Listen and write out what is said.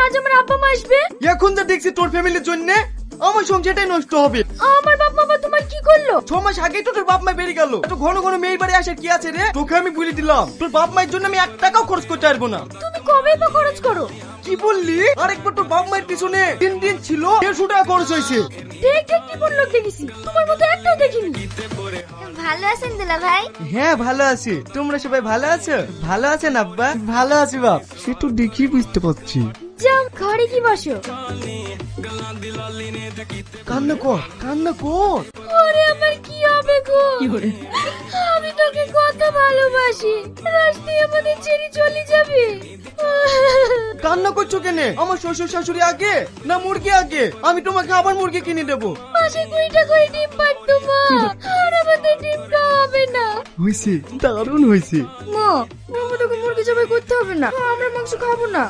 আজ আমার আব্বা মা আসবে? এখন যা দেখছি তোর ফ্যামিলির জন্য আমার সংসারটাই নষ্ট হবে। আমার বাপ মা তোমার কি করলো? 6 মাস আগেই তো তোর বাপ মা বেরিয়ে গেল। তো ঘন ঘন মেয়ের বাড়ি আসার কি আছে রে? তোকে আমি বলে দিলাম তোর বাপ মায়ের জন্য আমি 1 টাকাও খরচ করতে পারবো না। তুমি কবে বা খরচ করো? কি বললি? আরেকবার তোর বাপ মায়ের পিছনে 3 দিন ছিল 150 টাকা খরচ হয়েছে। দেখ কি বল লোক দেখেছি, তোমার মতো একটাও দেখিনি। ভালো আছেন দুলা ভাই? হ্যাঁ ভালো আছি। তোমরা সবাই ভালো আছো? ভালো আছেন আব্বা? ভালো আছি বাপ। সে তো দেখি বুঝতে পারছি। যাও ঘরে কি বসো। কান্না কর কান্না কর। ওরে আমার কি হবে গো? আমি তোকে কত ভালোবাসি, রাস্তায় আমাদের ছেড়ে চলে যাবে। কান্না করছো কেন? আমার শ্বশুর শাশুড়ি আগে না মুরগি আগে? আমি তোমাকে আবার মুরগি কিনে দেবো। মাসে 2 টাকা করে ডিম পাড়তো মা, আর আমাদের ডিম হবে না। হয়েছে, দারুণ হয়েছে। মা, আমাদেরকে মুরগি জবাই করতে হবে না, আমরা মাংস খাবো না।